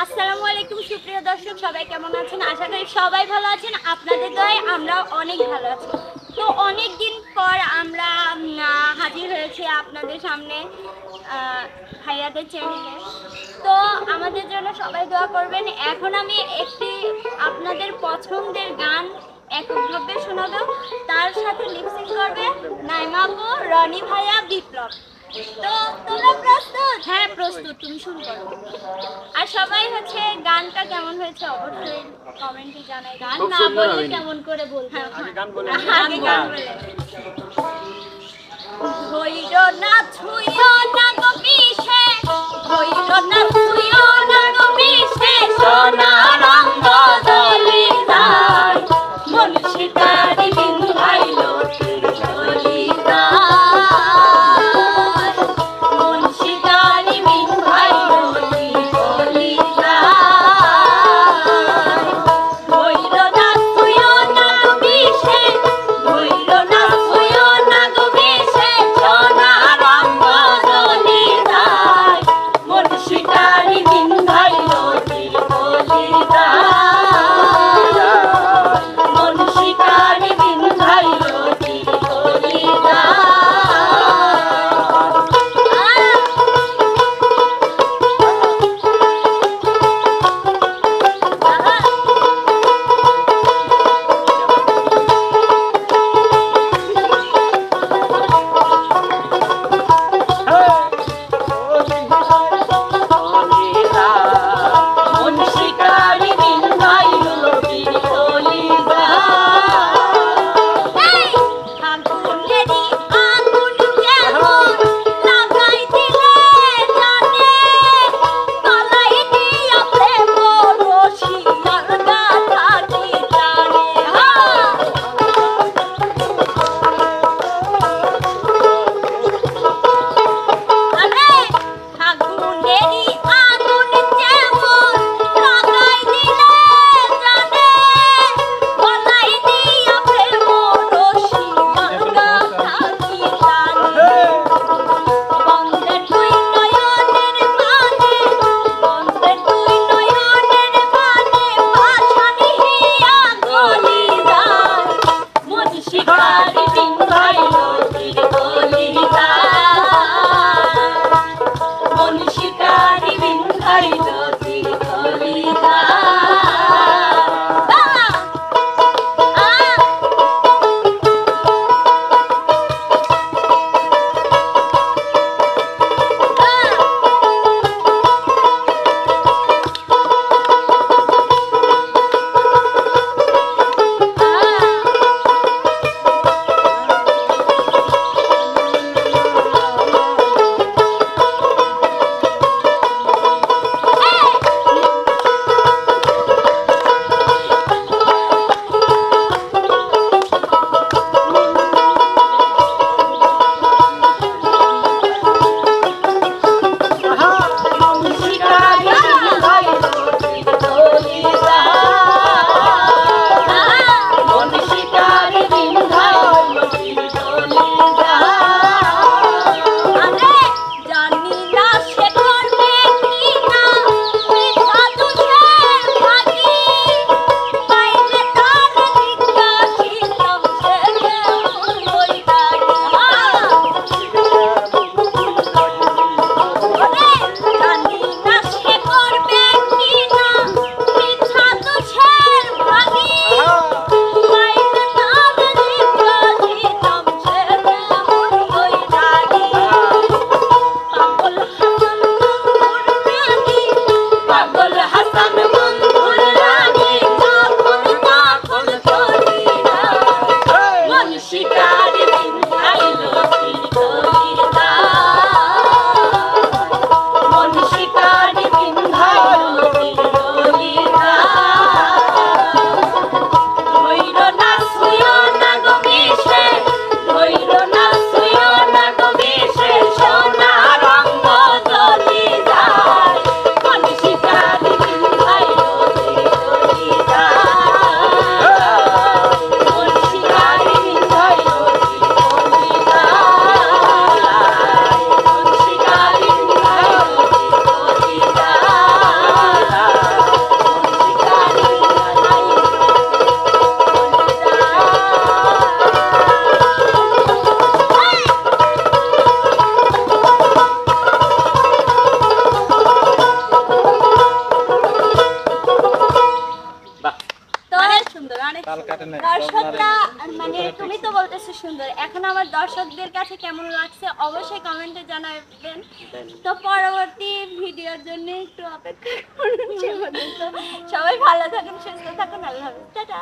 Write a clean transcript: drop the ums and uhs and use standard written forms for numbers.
আসসালামু আলাইকুম সুপ্রিয় দর্শক, সবাই কেমন আছেন? আশা করি সবাই ভালো আছেন। আপনাদের দয়ায় আমরা অনেক ভালো আছি। তো অনেক দিন পর আমরা হাজির হয়েছি আপনাদের সামনে ভাইয়াদের চ্যানেলে। তো আমাদের জন্য সবাই দোয়া করবেন। এখন আমি একটি আপনাদের পছন্দের গান এককভাবে শোনাবো, তার সাথে লিপসিং করবে নাইমা আপু, রনি ভাইয়া, বিপ্লব। তো তোমরা প্রস্তুত? হ্যাঁ প্রস্তুত, তুমি শুরু করো। আর সবাই হচ্ছে গানটা কেমন হয়েছে অবশ্যই কমেন্টে জানাই। গান না বললে কেমন করে বলবো? আগে গান বলে। হইল না ছুঁয়ো না গো মিশে, হইল না ছুঁয়ো না গো মিশে, সোনা রঙ বদলে যায়, মন শিকারি বিন ভাইলো চলি যায়, মন শিকারি বিন ভাইলো চলি যায়। হইল না ছুঁয়ো না গো মিশে, হইল না ছুঁয়ো না গো মিশে, সোনা রঙ বদলে যায়, মন শিকারি বিন মানে দর্শকরা মানে তুমি তো বলতেছো সুন্দর, এখন আমার দর্শকদের কাছে কেমন লাগছে অবশ্যই কমেন্টে জানাবেন। তো পরবর্তী ভিডিওর জন্য একটু অপেক্ষা করুন। সে পর্যন্ত সবাই ভালো থাকুন, সুস্থ থাকুন, আল্লাহ হাফেজ, টাটা।